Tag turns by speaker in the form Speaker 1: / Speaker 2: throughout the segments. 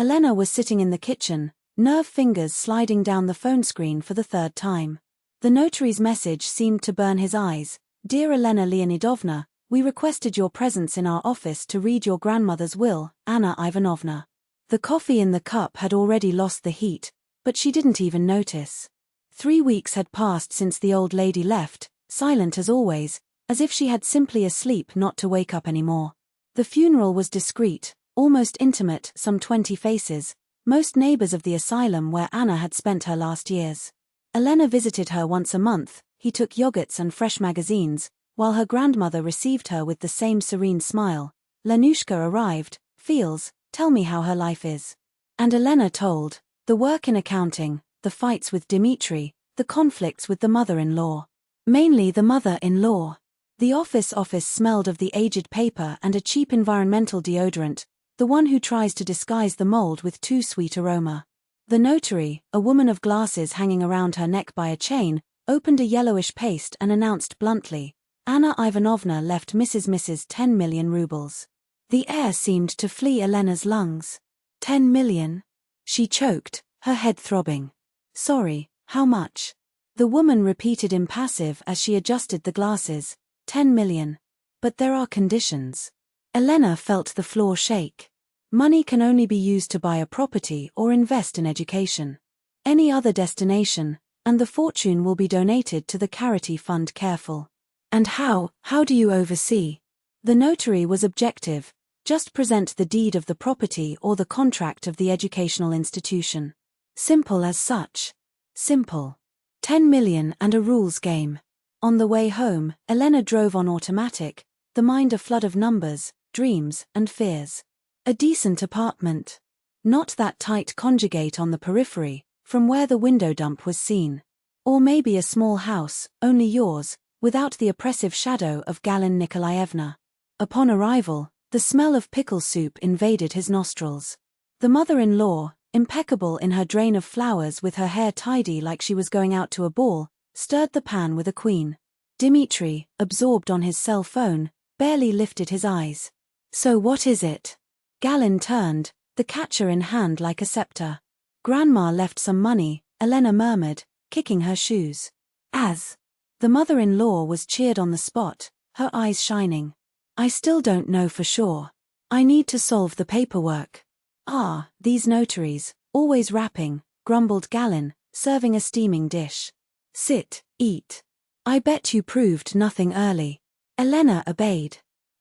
Speaker 1: Elena was sitting in the kitchen, nerve fingers sliding down the phone screen for the third time. The notary's message seemed to burn his eyes. Dear Elena Leonidovna, we requested your presence in our office to read your grandmother's will, Anna Ivanovna. The coffee in the cup had already lost the heat, but she didn't even notice. 3 weeks had passed since the old lady left, silent as always, as if she had simply asleep not to wake up anymore. The funeral was discreet, almost intimate, some 20 faces, most neighbors of the asylum where Anna had spent her last years. Elena visited her once a month, he took yogurts and fresh magazines, while her grandmother received her with the same serene smile. Lenushka arrived, feels, tell me how her life is. And Elena told, the work in accounting, the fights with Dmitri, the conflicts with the mother-in-law. Mainly the mother-in-law. The office smelled of the aged paper and a cheap environmental deodorant, the one who tries to disguise the mold with too sweet aroma. The notary, a woman of glasses hanging around her neck by a chain, opened a yellowish paste and announced bluntly, Anna Ivanovna left Mrs. 10 million rubles. The air seemed to flee Elena's lungs. 10 million? She choked, her head throbbing. Sorry, how much? The woman repeated impassive as she adjusted the glasses. 10 million. But there are conditions. Elena felt the floor shake. Money can only be used to buy a property or invest in education. Any other destination, and the fortune will be donated to the charity fund. Careful. And how do you oversee? The notary was objective. Just present the deed of the property or the contract of the educational institution. Simple as such. Simple. 10 million and a rules game. On the way home, Elena drove on automatic, the mind a flood of numbers, dreams, and fears. A decent apartment. Not that tight conjugate on the periphery, from where the window dump was seen. Or maybe a small house, only yours, without the oppressive shadow of Galina Nikolaevna. Upon arrival, the smell of pickle soup invaded his nostrils. The mother-in-law, impeccable in her drain of flowers with her hair tidy like she was going out to a ball, stirred the pan with a queen. Dmitri, absorbed on his cell phone, barely lifted his eyes. So what is it? Galin turned, the catcher in hand like a scepter. Grandma left some money, Elena murmured, kicking her shoes. As. The mother-in-law was cheered on the spot, her eyes shining. I still don't know for sure. I need to solve the paperwork. Ah, these notaries, always rapping, grumbled Galin, serving a steaming dish. Sit, eat. I bet you proved nothing early. Elena obeyed.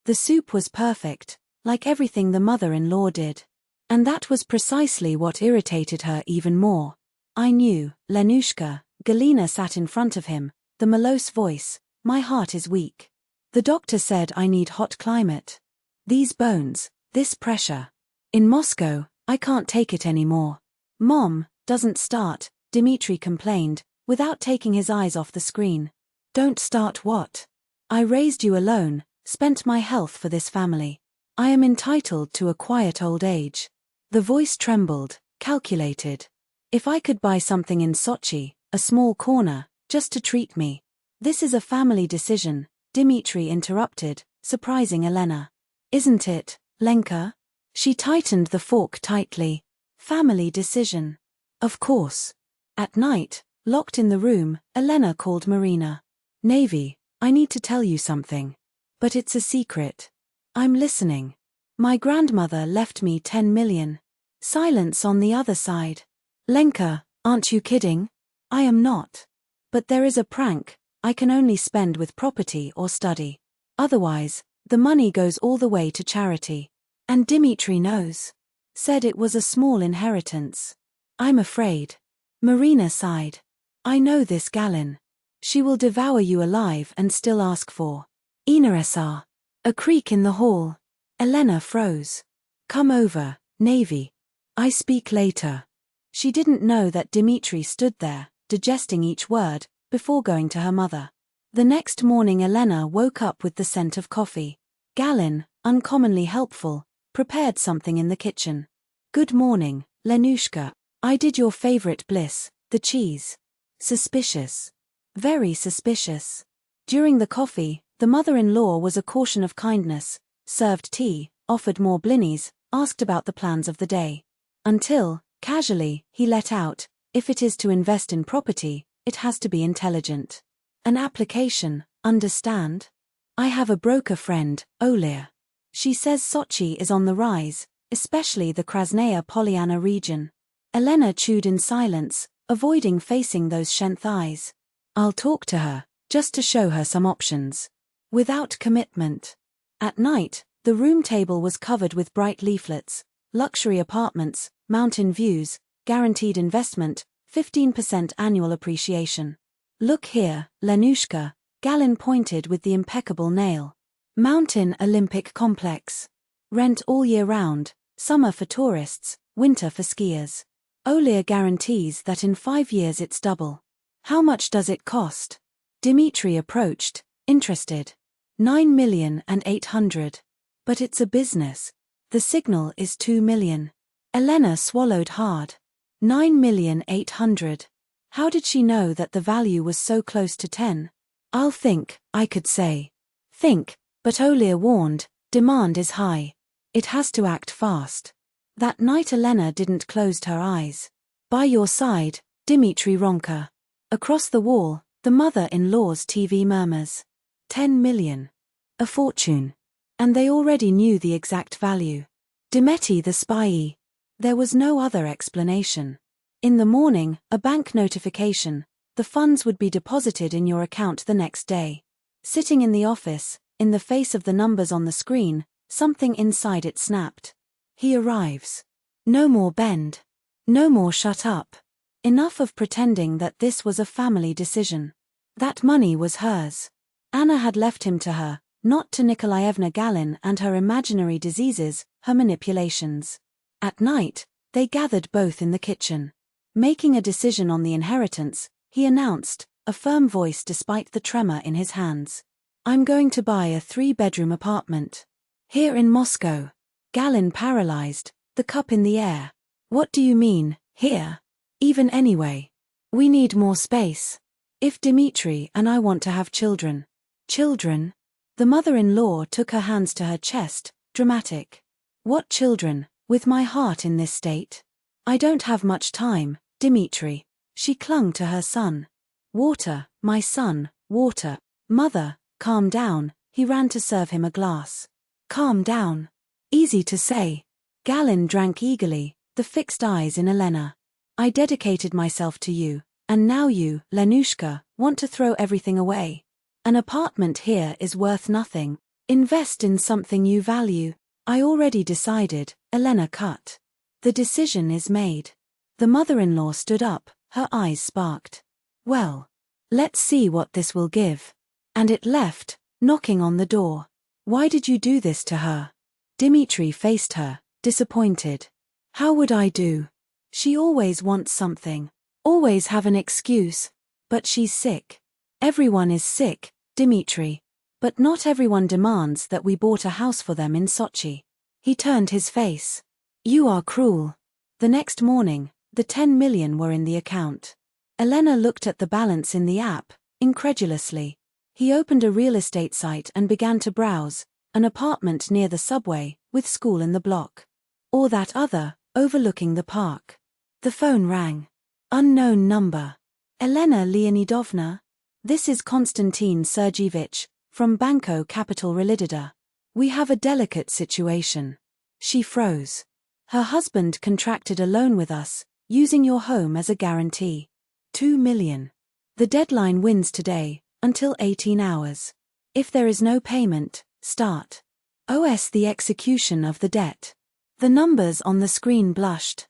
Speaker 1: The soup was perfect, like everything the mother-in-law did. And that was precisely what irritated her even more. I knew, Lenushka. Galina sat in front of him, the morose voice, my heart is weak. The doctor said I need hot climate. These bones, this pressure. In Moscow, I can't take it anymore. Mom, doesn't start, Dmitri complained, without taking his eyes off the screen. Don't start what? I raised you alone, spent my health for this family. I am entitled to a quiet old age. The voice trembled, calculated. If I could buy something in Sochi, a small corner, just to treat me. This is a family decision, Dmitri interrupted, surprising Elena. Isn't it, Lenka? She tightened the fork tightly. Family decision. Of course. At night, locked in the room, Elena called Marina. Navy, I need to tell you something. But it's a secret. I'm listening. My grandmother left me 10 million. Silence on the other side. Lenka, aren't you kidding? I am not. But there is a prank, I can only spend with property or study. Otherwise, the money goes all the way to charity. And Dmitri knows. Said it was a small inheritance. I'm afraid. Marina sighed. I know this Galin. She will devour you alive and still ask for. Ina. A creak in the hall. Elena froze. Come over, Navy. I speak later. She didn't know that Dmitri stood there, digesting each word, before going to her mother. The next morning Elena woke up with the scent of coffee. Galin, uncommonly helpful, prepared something in the kitchen. Good morning, Lenushka. I did your favorite bliss, the cheese. Suspicious. Very suspicious. During the coffee, the mother-in-law was a caution of kindness, served tea, offered more blinis, asked about the plans of the day. Until, casually, he let out, if it is to invest in property, it has to be intelligent. An application, understand? I have a broker friend, Olia. She says Sochi is on the rise, especially the Krasnaya Polyana region. Elena chewed in silence, avoiding facing those Shenth eyes. I'll talk to her, just to show her some options. Without commitment. At night, the room table was covered with bright leaflets, luxury apartments, mountain views, guaranteed investment, 15% annual appreciation. Look here, Lenushka, Galin pointed with the impeccable nail. Mountain Olympic Complex. Rent all year round, summer for tourists, winter for skiers. Olia guarantees that in 5 years it's double. How much does it cost? Dimitri approached, interested. 9,800,000. But it's a business. The signal is 2 million. Elena swallowed hard. 9,800,000. How did she know that the value was so close to 10? I'll think, I could say. Think, but Olia warned, demand is high. It has to act fast. That night Elena didn't close her eyes. By your side, Dimitri Ronka. Across the wall, the mother-in-law's TV murmurs. 10 million. A fortune. And they already knew the exact value. Dimeti the spy. There was no other explanation. In the morning, a bank notification. The funds would be deposited in your account the next day. Sitting in the office, in the face of the numbers on the screen, something inside it snapped. He arrives. No more bend. No more shut up. Enough of pretending that this was a family decision. That money was hers. Anna had left him to her, not to Nikolaevna Galin and her imaginary diseases, her manipulations. At night, they gathered both in the kitchen. Making a decision on the inheritance, he announced, a firm voice despite the tremor in his hands. I'm going to buy a 3-bedroom apartment. Here in Moscow. Galin paralyzed, the cup in the air. What do you mean, here? Even anyway. We need more space. If Dimitri and I want to have children. Children? The mother-in-law took her hands to her chest, dramatic. What children, with my heart in this state? I don't have much time, Dimitri. She clung to her son. Water, my son, water. Mother, calm down, he ran to serve him a glass. Calm down. Easy to say. Galin drank eagerly, the fixed eyes in Elena. I dedicated myself to you, and now you, Lenushka, want to throw everything away. An apartment here is worth nothing. Invest in something you value. I already decided, Elena cut. The decision is made. The mother-in-law stood up, her eyes sparked. Well, let's see what this will give. And it left, knocking on the door. Why did you do this to her? Dimitri faced her, disappointed. How would I do? She always wants something. Always have an excuse. But she's sick. Everyone is sick, Dimitri. But not everyone demands that we bought a house for them in Sochi. He turned his face. You are cruel. The next morning, the 10 million were in the account. Elena looked at the balance in the app, incredulously. He opened a real estate site and began to browse, an apartment near the subway, with school in the block. Or that other, overlooking the park. The phone rang. Unknown number. Elena Leonidovna? This is Konstantin Sergeyevich, from Banco Capital Relidida. We have a delicate situation. She froze. Her husband contracted a loan with us, using your home as a guarantee. 2 million. The deadline wins today, until 18 hours. If there is no payment, start. OS the execution of the debt. The numbers on the screen blushed.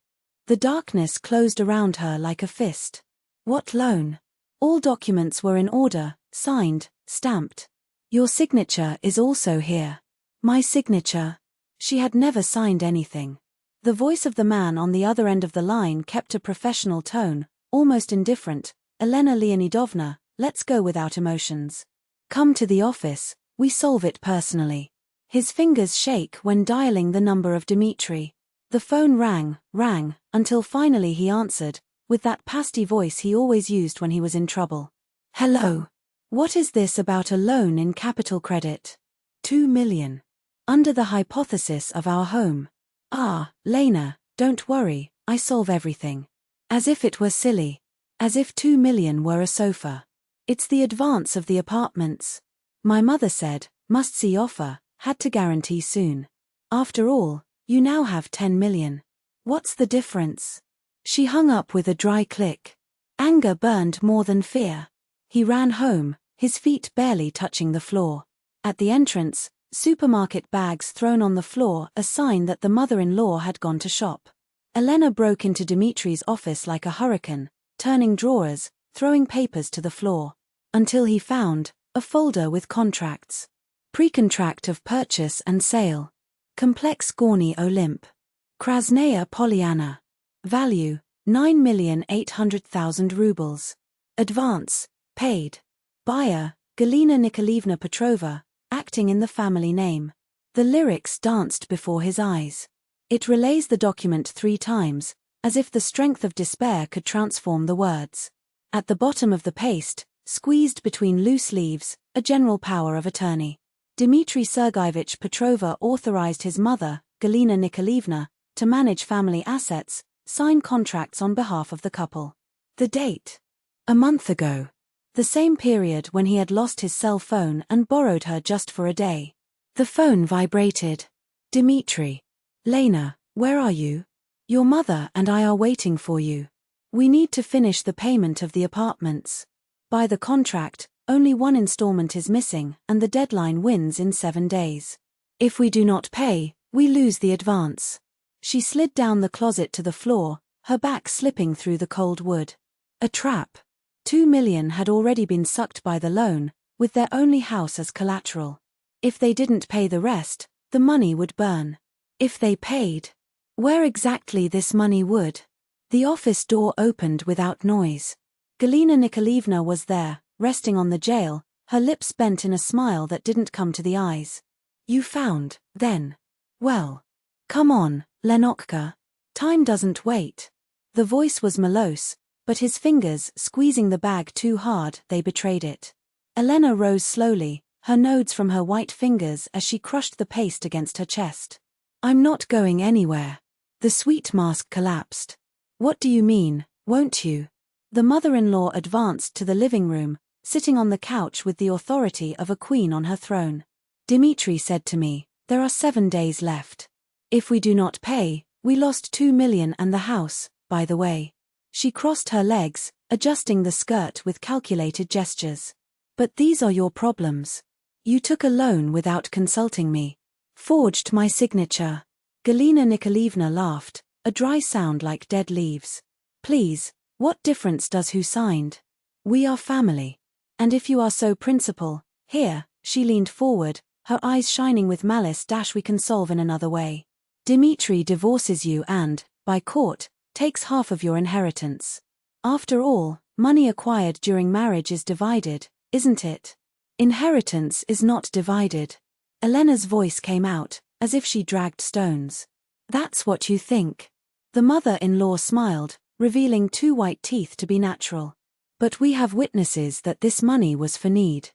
Speaker 1: The darkness closed around her like a fist. What loan? All documents were in order, signed, stamped. Your signature is also here. My signature. She had never signed anything. The voice of the man on the other end of the line kept a professional tone, almost indifferent. Elena Leonidovna, let's go without emotions. Come to the office, we solve it personally. His fingers shake when dialing the number of Dimitri. The phone rang, until finally he answered, with that pasty voice he always used when he was in trouble. Hello. What is this about a loan in Capital Credit? 2 million. Under the hypothesis of our home. Ah, Lena, Don't worry, I solve everything. As if it were silly. As if 2 million were a sofa. It's the advance of the apartments. My mother said, must see offer, had to guarantee soon. After all, you now have 10 million. What's the difference? She hung up with a dry click. Anger burned more than fear. He ran home, his feet barely touching the floor. At the entrance, supermarket bags thrown on the floor, a sign that the mother-in-law had gone to shop. Elena broke into Dimitri's office like a hurricane, turning drawers, throwing papers to the floor. Until he found a folder with contracts. Pre-contract of purchase and sale. Complex Gorny Olymp. Krasnaya Polyana. Value, 9,800,000 rubles. Advance, paid. Buyer, Galina Nikolaevna Petrova, acting in the family name. The lyrics danced before his eyes. It relays the document 3 times, as if the strength of despair could transform the words. At the bottom of the paste, squeezed between loose leaves, a general power of attorney. Dmitry Sergeyevich Petrova authorized his mother, Galina Nikolaevna, to manage family assets, sign contracts on behalf of the couple. The date? A month ago. The same period when he had lost his cell phone and borrowed her just for a day. The phone vibrated. Dmitry. Lena, where are you? Your mother and I are waiting for you. We need to finish the payment of the apartments. By the contract, only one installment is missing and the deadline wins in 7 days. If we do not pay, we lose the advance. She slid down the closet to the floor, her back slipping through the cold wood. A trap. 2 million had already been sucked by the loan, with their only house as collateral. If they didn't pay the rest, the money would burn. If they paid, where exactly this money would? The office door opened without noise. Galina Nikolaevna was there, resting on the jail, her lips bent in a smile that didn't come to the eyes. You found, then? Well. Come on, Lenotka. Time doesn't wait. The voice was morose, but his fingers squeezing the bag too hard, they betrayed it. Elena rose slowly, her nodes from her white fingers as she crushed the paste against her chest. I'm not going anywhere. The sweet mask collapsed. What do you mean, won't you? The mother-in-law advanced to the living room, sitting on the couch with the authority of a queen on her throne. Dmitry said to me, there are 7 days left. If we do not pay, we lost 2 million and the house, by the way. She crossed her legs, adjusting the skirt with calculated gestures. But these are your problems. You took a loan without consulting me. Forged my signature. Galina Nikolaevna laughed, a dry sound like dead leaves. Please, what difference does who signed? We are family. And if you are so principled, here, she leaned forward, her eyes shining with malice. We can solve in another way. Dmitry divorces you and, by court, takes half of your inheritance. After all, money acquired during marriage is divided, isn't it? Inheritance is not divided. Elena's voice came out, as if she dragged stones. That's what you think. The mother-in-law smiled, revealing 2 white teeth to be natural. But we have witnesses that this money was for need.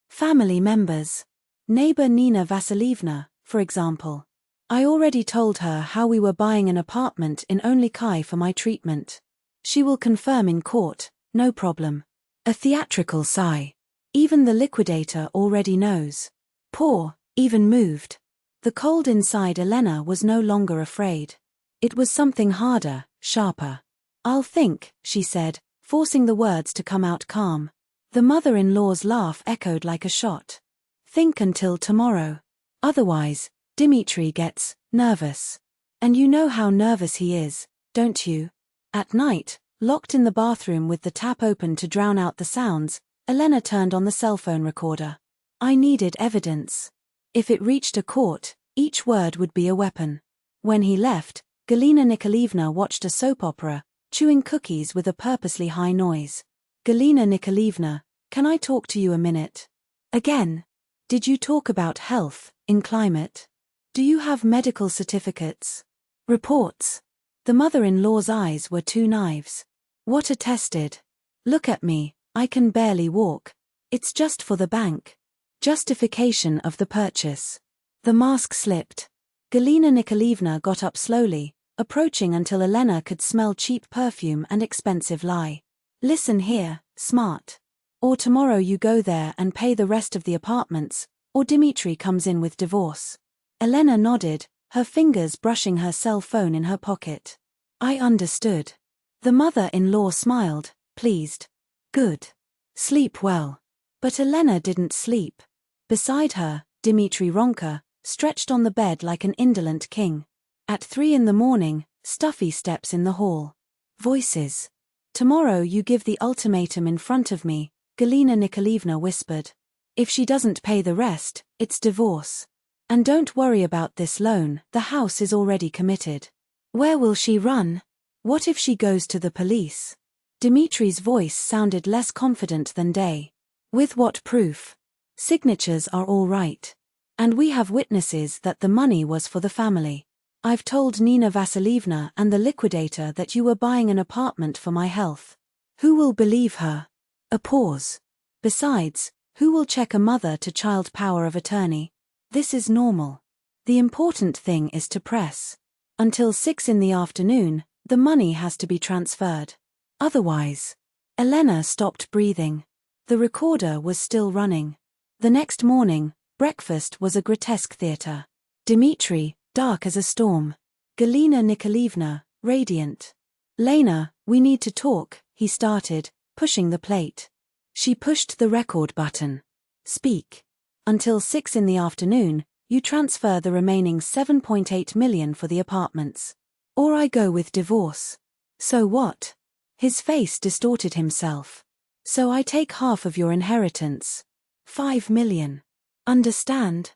Speaker 1: Family members. Neighbor Nina Vasilievna, for example. I already told her how we were buying an apartment in Only for my treatment. She will confirm in court, no problem. A theatrical sigh. Even the liquidator already knows. Poor, even moved. The cold inside Elena was no longer afraid. It was something harder, sharper. I'll think, she said, forcing the words to come out calm. The mother-in-law's laugh echoed like a shot. Think until tomorrow. Otherwise, Dmitry gets nervous. And you know how nervous he is, don't you? At night, locked in the bathroom with the tap open to drown out the sounds, Elena turned on the cell phone recorder. I needed evidence. If it reached a court, each word would be a weapon. When he left, Galina Nikolaevna watched a soap opera, chewing cookies with a purposely high noise. Galina Nikolaevna, can I talk to you a minute? Again? Did you talk about health, in climate? Do you have medical certificates? Reports? The mother-in-law's eyes were 2 knives. What attested? Look at me, I can barely walk. It's just for the bank. Justification of the purchase. The mask slipped. Galina Nikolaevna got up slowly, approaching until Elena could smell cheap perfume and expensive lye. Listen here, smart. Or tomorrow you go there and pay the rest of the apartments, or Dimitri comes in with divorce. Elena nodded, her fingers brushing her cell phone in her pocket. I understood. The mother-in-law smiled, pleased. Good. Sleep well. But Elena didn't sleep. Beside her, Dimitri Ronka, stretched on the bed like an indolent king. At 3 a.m, stuffy steps in the hall. Voices. Tomorrow you give the ultimatum in front of me, Galina Nikolaevna whispered. If she doesn't pay the rest, it's divorce. And don't worry about this loan, the house is already committed. Where will she run? What if she goes to the police? Dimitri's voice sounded less confident than day. With what proof? Signatures are all right. And we have witnesses that the money was for the family. I've told Nina Vasilievna and the liquidator that you were buying an apartment for my health. Who will believe her? A pause. Besides, who will check a mother-to-child power of attorney? This is normal. The important thing is to press. Until 6 p.m, the money has to be transferred. Otherwise. Elena stopped breathing. The recorder was still running. The next morning, breakfast was a grotesque theater. Dimitri, dark as a storm. Galina Nikolaevna, radiant. Lena, we need to talk, he started, pushing the plate. She pushed the record button. Speak. Until 6 p.m, you transfer the remaining 7.8 million for the apartments. Or I go with divorce. So what? His face distorted himself. So I take half of your inheritance. 5 million. Understand?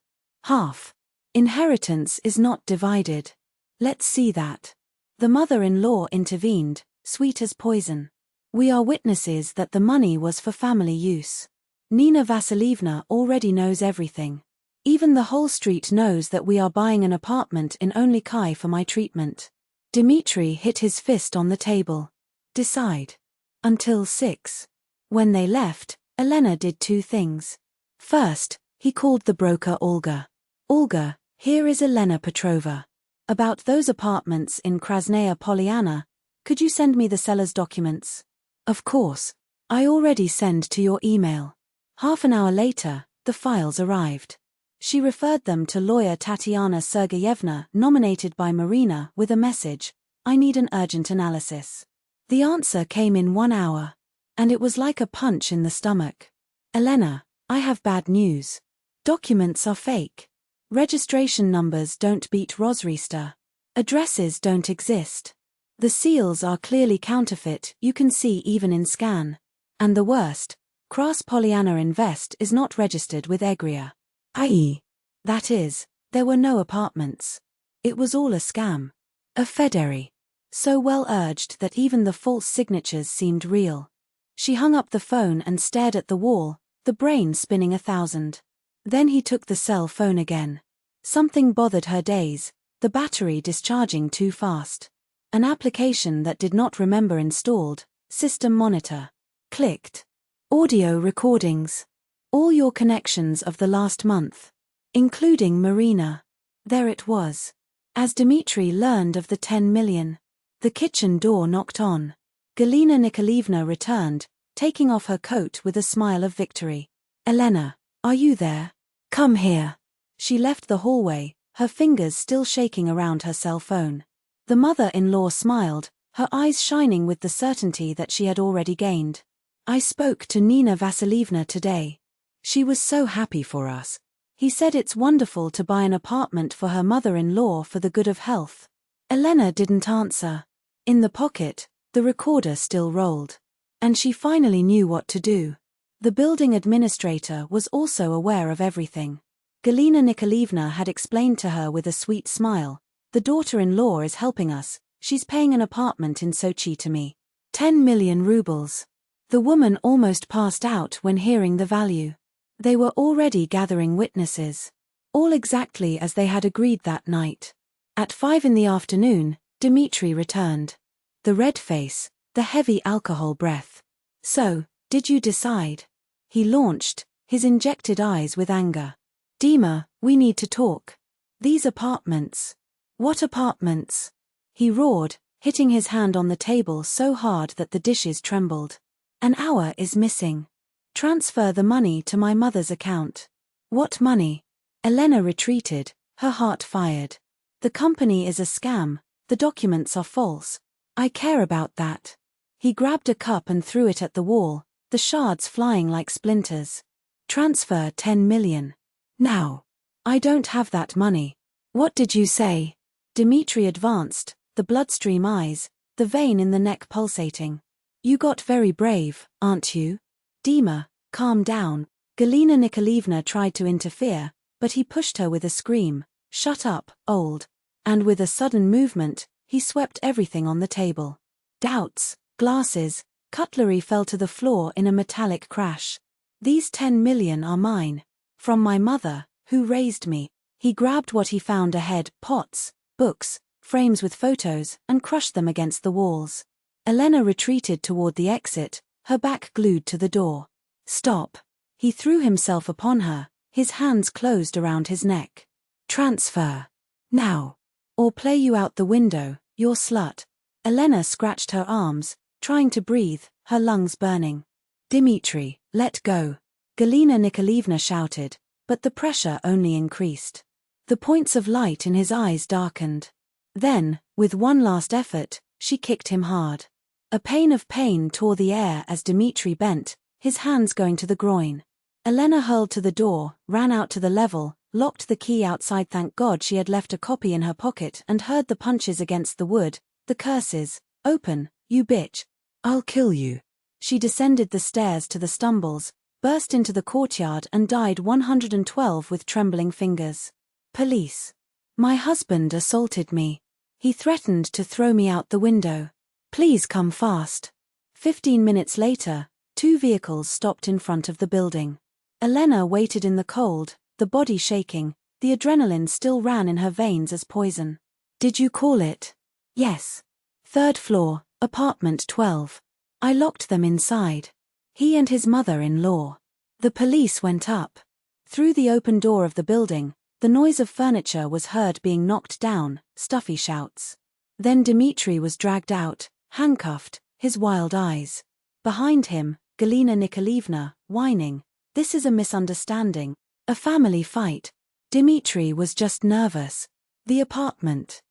Speaker 1: Half. Inheritance is not divided. Let's see that. The mother-in-law intervened, sweet as poison. We are witnesses that the money was for family use. Nina Vasilievna already knows everything. Even the whole street knows that we are buying an apartment in Only Kai for my treatment. Dimitri hit his fist on the table. Decide. Until 6. When they left, Elena did 2 things. First, he called the broker Olga. Olga, here is Elena Petrova. About those apartments in Krasnaya Polyana, could you send me the seller's documents? Of course. I already send to your email. Half an hour later, the files arrived. She referred them to lawyer Tatiana Sergeyevna, nominated by Marina, with a message, I need an urgent analysis. The answer came in 1 hour. And it was like a punch in the stomach. Elena, I have bad news. Documents are fake. Registration numbers don't beat Rosrister. Addresses don't exist. The seals are clearly counterfeit, you can see even in scan. And the worst, Kras Polyana Invest is not registered with Egria. I.e. That is, there were no apartments. It was all a scam. A Federi. So well urged that even the false signatures seemed real. She hung up the phone and stared at the wall, the brain spinning 1,000. Then he took the cell phone again. Something bothered her days, the battery discharging too fast. An application that did not remember installed, system monitor. Clicked. Audio recordings. All your connections of the last month. Including Marina. There it was. As Dimitri learned of the 10 million. The kitchen door knocked on. Galina Nikolaevna returned, taking off her coat with a smile of victory. Elena, are you there? Come here. She left the hallway, her fingers still shaking around her cell phone. The mother-in-law smiled, her eyes shining with the certainty that she had already gained. I spoke to Nina Vasilievna today. She was so happy for us. He said it's wonderful to buy an apartment for her mother-in-law for the good of health. Elena didn't answer. In the pocket, the recorder still rolled. And she finally knew what to do. The building administrator was also aware of everything. Galina Nikolaevna had explained to her with a sweet smile, the daughter-in-law is helping us, she's paying an apartment in Sochi to me. 10 million rubles. The woman almost passed out when hearing the value. They were already gathering witnesses. All exactly as they had agreed that night. At 5 p.m, Dimitri returned. The red face, the heavy alcohol breath. So, did you decide? He launched, his injected eyes with anger. Dima, we need to talk. These apartments. What apartments? he roared, hitting his hand on the table so hard that the dishes trembled. An hour is missing. Transfer the money to my mother's account. What money? Elena retreated, her heart fired. The company is a scam, the documents are false. I care about that. He grabbed a cup and threw it at the wall, the shards flying like splinters. Transfer 10 million. Now. I don't have that money. What did you say? Dmitri advanced, the bloodstream eyes, the vein in the neck pulsating. You got very brave, aren't you? Dima, calm down. Galina Nikolaevna tried to interfere, but he pushed her with a scream. Shut up, old. And with a sudden movement, he swept everything on the table. Doubts, glasses, cutlery fell to the floor in a metallic crash. These 10 million are mine. From my mother, who raised me. He grabbed what he found ahead, pots, books, frames with photos, and crushed them against the walls. Elena retreated toward the exit, her back glued to the door. Stop. He threw himself upon her, his hands closed around his neck. Transfer. Now. Or play you out the window, your slut. Elena scratched her arms, trying to breathe, her lungs burning. Dmitri, let go. Galina Nikolaevna shouted, but the pressure only increased. The points of light in his eyes darkened. Then, with one last effort, she kicked him hard. A pain of pain tore the air as Dmitri bent, his hands going to the groin. Elena hurled to the door, ran out to the level, locked the key outside. Thank God she had left a copy in her pocket and heard the punches against the wood, the curses. Open, you bitch. I'll kill you. She descended the stairs to the stumbles, burst into the courtyard and died 112 with trembling fingers. Police. My husband assaulted me. He threatened to throw me out the window. Please come fast. 15 minutes later, 2 vehicles stopped in front of the building. Elena waited in the cold, the body shaking, the adrenaline still ran in her veins as poison. Did you call it? Yes. 3rd floor, apartment 12. I locked them inside. He and his mother-in-law. The police went up. Through the open door of the building, the noise of furniture was heard being knocked down, stuffy shouts. Then Dmitri was dragged out, handcuffed, his wild eyes. Behind him, Galina Nikolaevna, whining. This is a misunderstanding. A family fight. Dmitri was just nervous. The apartment.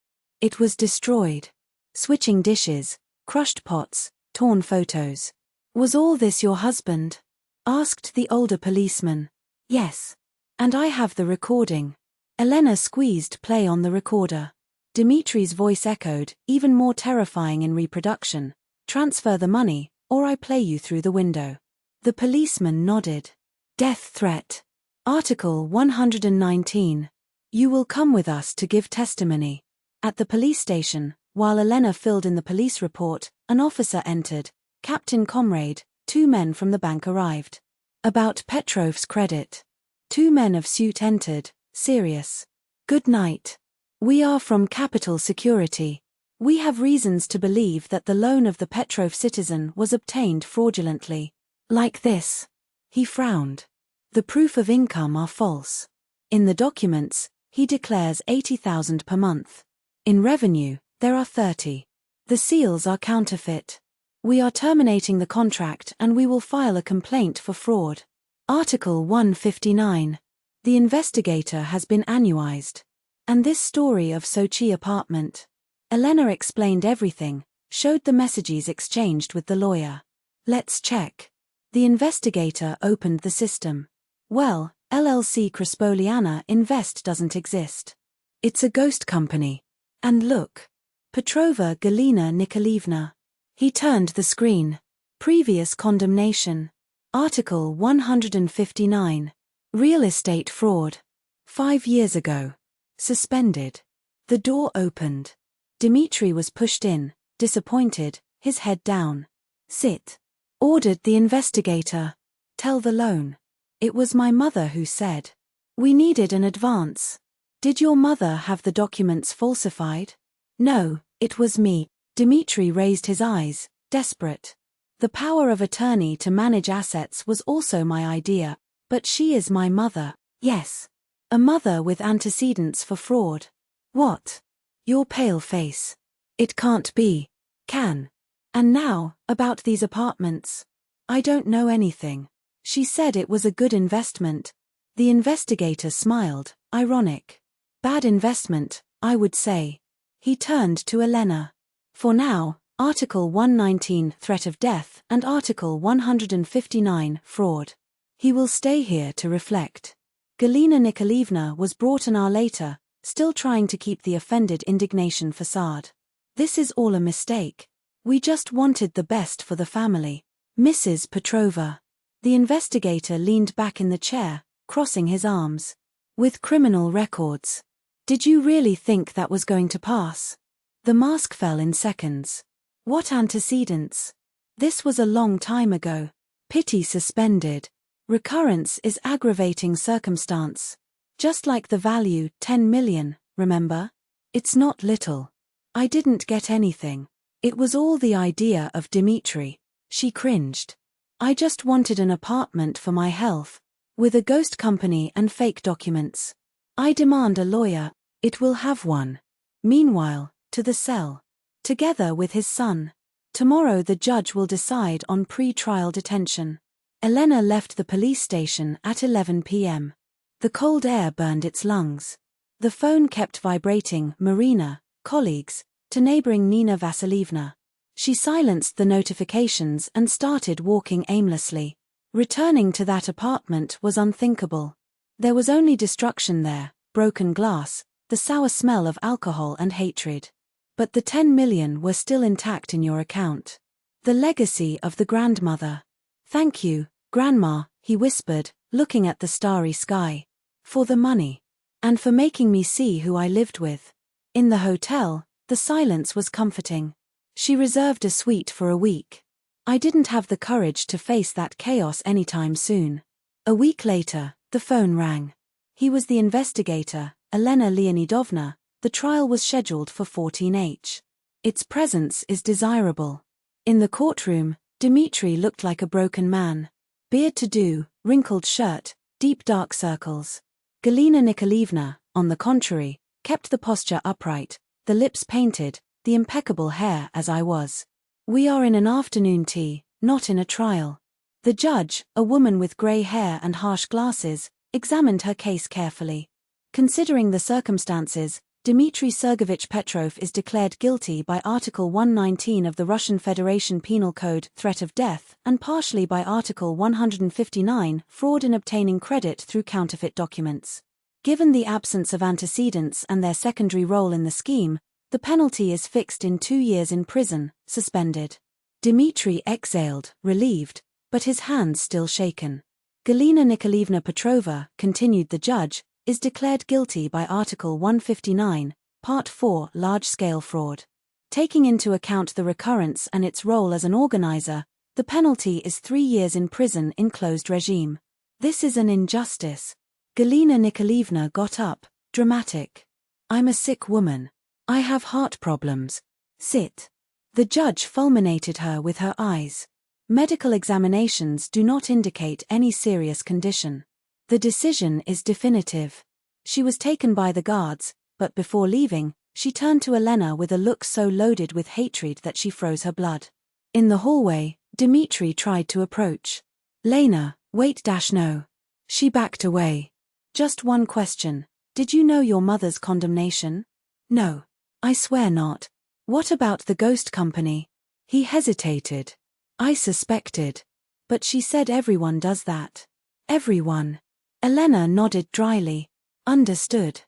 Speaker 1: It was destroyed. Switching dishes, crushed pots, torn photos. Was all this your husband? Asked the older policeman. Yes. And I have the recording. Elena squeezed play on the recorder. Dmitri's voice echoed, even more terrifying in reproduction. Transfer the money, or I play you through the window. The policeman nodded. Death threat. Article 119. You will come with us to give testimony. At the police station, while Elena filled in the police report, an officer entered. Captain Comrade, 2 men from the bank arrived. About Petrov's credit. 2 men of suit entered, serious. Good night. We are from Capital Security. We have reasons to believe that the loan of the Petrov citizen was obtained fraudulently. Like this. He frowned. The proof of income are false. In the documents, he declares 80,000 per month. In revenue, there are 30. The seals are counterfeit. We are terminating the contract and we will file a complaint for fraud. Article 159. The investigator has been annuized. And this story of Sochi apartment. Elena explained everything, showed the messages exchanged with the lawyer. Let's check. The investigator opened the system. Well, LLC Kraspoliana Invest doesn't exist. It's a ghost company. And look. Petrova Galina Nikolaevna. He turned the screen. Previous condemnation. Article 159. Real estate fraud. 5 years ago. Suspended. The door opened. Dmitri was pushed in, disappointed, his head down. Sit. Ordered the investigator. Tell the loan. It was my mother who said. We needed an advance. Did your mother have the documents falsified? No, it was me. Dmitri raised his eyes, desperate. The power of attorney to manage assets was also my idea, but she is my mother. Yes. A mother with antecedents for fraud. What? Your pale face. It can't be. Can. And now, about these apartments. I don't know anything. She said it was a good investment. The investigator smiled, ironic. Bad investment, I would say. He turned to Elena. For now, Article 119 threat of death and Article 159 fraud. He will stay here to reflect. Galina Nikolaevna was brought an hour later, still trying to keep the offended indignation facade. This is all a mistake. We just wanted the best for the family. Mrs. Petrova. The investigator leaned back in the chair, crossing his arms. With criminal records. Did you really think that was going to pass? The mask fell in seconds. What antecedents? This was a long time ago. Pity suspended. Recurrence is aggravating circumstance. Just like the value, 10 million, remember? It's not little. I didn't get anything. It was all the idea of Dmitri. She cringed. I just wanted an apartment for my health. With a ghost company and fake documents. I demand a lawyer. It will have one. Meanwhile, to the cell. Together with his son. Tomorrow the judge will decide on pre-trial detention. Elena left the police station at 11 p.m. The cold air burned its lungs. The phone kept vibrating, Marina, colleagues, to neighboring Nina Vasilievna. She silenced the notifications and started walking aimlessly. Returning to that apartment was unthinkable. There was only destruction there, broken glass, the sour smell of alcohol and hatred. But the 10 million were still intact in your account. The legacy of the grandmother. Thank you, Grandma, he whispered, looking at the starry sky. For the money. And for making me see who I lived with. In the hotel, the silence was comforting. She reserved a suite for a week. I didn't have the courage to face that chaos anytime soon. A week later, the phone rang. He was the investigator, Elena Leonidovna. The trial was scheduled for 14H. Its presence is desirable. In the courtroom, Dmitri looked like a broken man. Beard to do, wrinkled shirt, deep dark circles. Galina Nikolaevna, on the contrary, kept the posture upright, the lips painted, the impeccable hair as I was. We are in an afternoon tea, not in a trial. The judge, a woman with grey hair and harsh glasses, examined her case carefully. Considering the circumstances, Dmitry Sergeyevich Petrov is declared guilty by Article 119 of the Russian Federation Penal Code, threat of death, and partially by Article 159, fraud in obtaining credit through counterfeit documents. Given the absence of antecedents and their secondary role in the scheme, the penalty is fixed in 2 years in prison, suspended. Dmitry exhaled, relieved, but his hands still shaken. Galina Nikolaevna Petrova, continued the judge, is declared guilty by Article 159, Part 4, large-scale fraud. Taking into account the recurrence and its role as an organizer, the penalty is 3 years in prison in closed regime. This is an injustice. Galina Nikolaevna got up, dramatic. I'm a sick woman. I have heart problems. Sit. The judge fulminated her with her eyes. Medical examinations do not indicate any serious condition. The decision is definitive. She was taken by the guards, but before leaving, she turned to Elena with a look so loaded with hatred that she froze her blood. In the hallway, Dmitri tried to approach. Lena, wait. No. She backed away. Just one question. Did you know your mother's condemnation? No. I swear not. What about the ghost company? He hesitated. I suspected. But she said everyone does that. Everyone. Elena nodded dryly. Understood.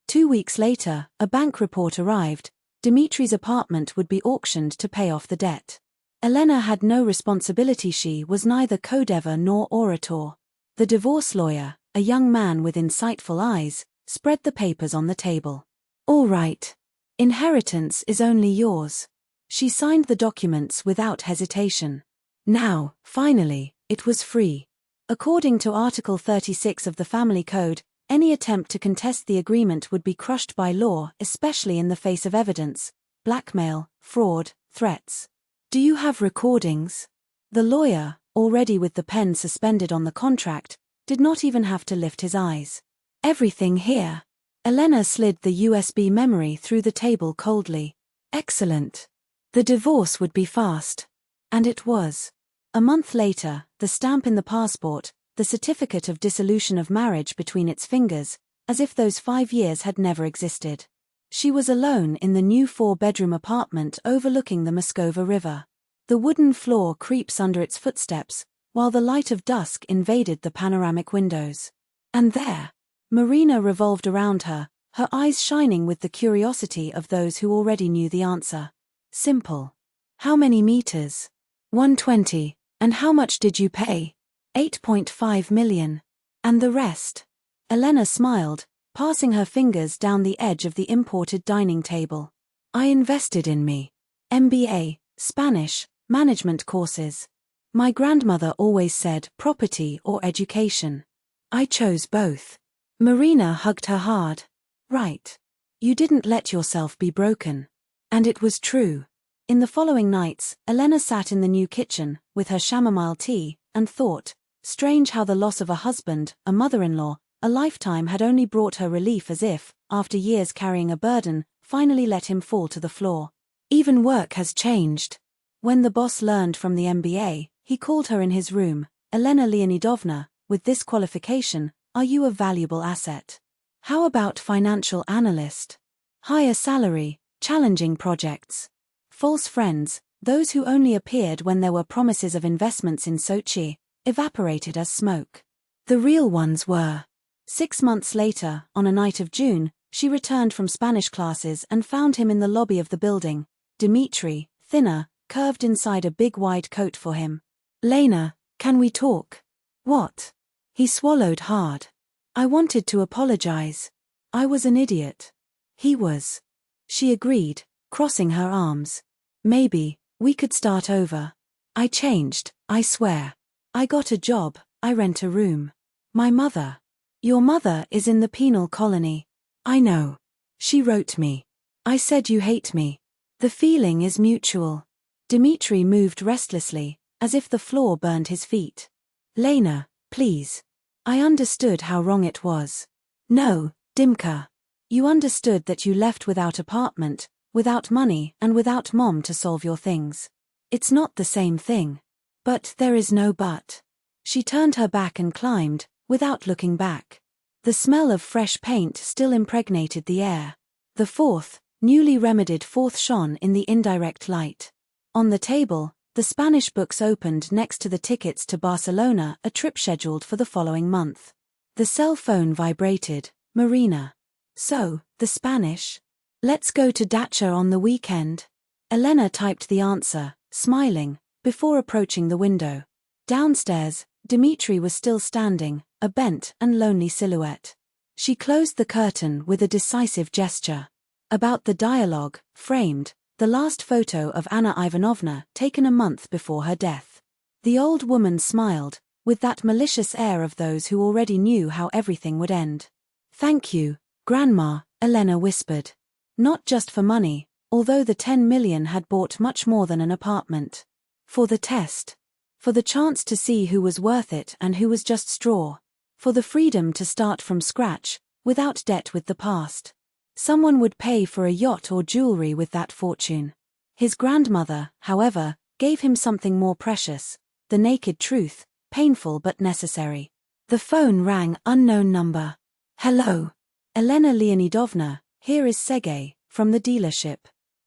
Speaker 1: 2 weeks later, a bank report arrived. Dmitri's apartment would be auctioned to pay off the debt. Elena had no responsibility. She was neither codever nor orator. The divorce lawyer, a young man with insightful eyes, spread the papers on the table. All right. Inheritance is only yours. She signed the documents without hesitation. Now, finally, it was free. According to Article 36 of the Family Code, any attempt to contest the agreement would be crushed by law, especially in the face of evidence, blackmail, fraud, threats. Do you have recordings? The lawyer, already with the pen suspended on the contract, did not even have to lift his eyes. Everything here. Elena slid the USB memory through the table coldly. Excellent. The divorce would be fast. And it was. A month later, the stamp in the passport, the certificate of dissolution of marriage between its fingers, as if those 5 years had never existed. She was alone in the new 4-bedroom apartment overlooking the Moscova River. The wooden floor creaks under its footsteps, while the light of dusk invaded the panoramic windows. And there, Marina revolved around her, her eyes shining with the curiosity of those who already knew the answer. Simple. How many meters? 120. And how much did you pay? 8.5 million. And the rest? Elena smiled, passing her fingers down the edge of the imported dining table. I invested in me. MBA, Spanish, management courses. My grandmother always said property or education. I chose both. Marina hugged her hard. Right. You didn't let yourself be broken. And it was true. In the following nights, Elena sat in the new kitchen, with her chamomile tea, and thought, strange how the loss of a husband, a mother-in-law, a lifetime had only brought her relief, as if, after years carrying a burden, finally let him fall to the floor. Even work has changed. When the boss learned from the MBA, he called her in his room. Elena Leonidovna, with this qualification, are you a valuable asset? How about financial analyst? Higher salary, challenging projects. False friends, those who only appeared when there were promises of investments in Sochi, evaporated as smoke. The real ones were. 6 months later, on a night of June, she returned from Spanish classes and found him in the lobby of the building. Dmitri, thinner, curved inside a big wide coat for him. Lena, can we talk? What? He swallowed hard. I wanted to apologize. I was an idiot. He was. She agreed, crossing her arms. Maybe, we could start over. I changed, I swear. I got a job, I rent a room. My mother. Your mother is in the penal colony. I know. She wrote me. I said you hate me. The feeling is mutual. Dmitri moved restlessly, as if the floor burned his feet. Lena, please. I understood how wrong it was. No, Dimka. You understood that you left without apartment, without money, and without mom to solve your things. It's not the same thing. But there is no but. She turned her back and climbed, without looking back. The smell of fresh paint still impregnated the air. The newly remedied fourth shone in the indirect light. On the table, the Spanish books opened next to the tickets to Barcelona, a trip scheduled for the following month. The cell phone vibrated. Marina. So, the Spanish? Let's go to Dacha on the weekend. Elena typed the answer, smiling, before approaching the window. Downstairs, Dmitri was still standing, a bent and lonely silhouette. She closed the curtain with a decisive gesture. About the dialogue, framed, the last photo of Anna Ivanovna taken a month before her death. The old woman smiled, with that malicious air of those who already knew how everything would end. Thank you, Grandma, Elena whispered. Not just for money, although the 10 million had bought much more than an apartment. For the test. For the chance to see who was worth it and who was just straw. For the freedom to start from scratch, without debt with the past. Someone would pay for a yacht or jewelry with that fortune. His grandmother, however, gave him something more precious, the naked truth, painful but necessary. The phone rang, unknown number. Hello. Elena Leonidovna, here is Sergey, from the dealership.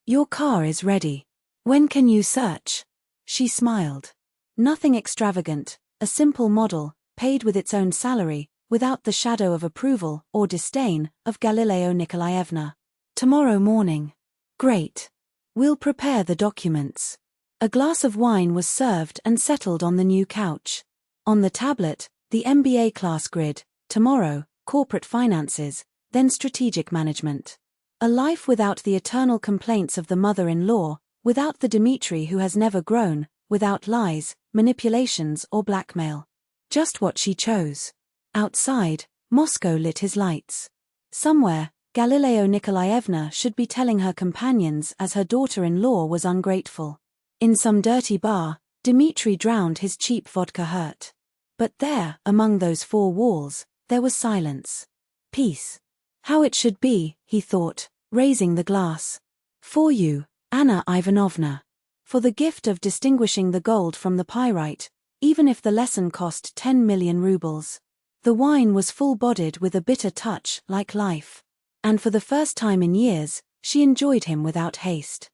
Speaker 1: Your car is ready. When can you search? She smiled. Nothing extravagant, a simple model, paid with its own salary, without the shadow of approval or disdain of Galileo Nikolaevna. Tomorrow morning. Great. We'll prepare the documents. A glass of wine was served and settled on the new couch. On the tablet, the MBA class grid, tomorrow, corporate finances, then strategic management. A life without the eternal complaints of the mother-in-law, without the Dmitri who has never grown, without lies, manipulations or blackmail. Just what she chose. Outside, Moscow lit his lights. Somewhere, Galileo Nikolaevna should be telling her companions as her daughter-in-law was ungrateful. In some dirty bar, Dmitri drowned his cheap vodka hurt. But there, among those four walls, there was silence. Peace. How it should be, he thought, raising the glass. For you, Anna Ivanovna, for the gift of distinguishing the gold from the pyrite, even if the lesson cost 10 million rubles. The wine was full-bodied with a bitter touch, like life. And for the first time in years, she enjoyed him without haste.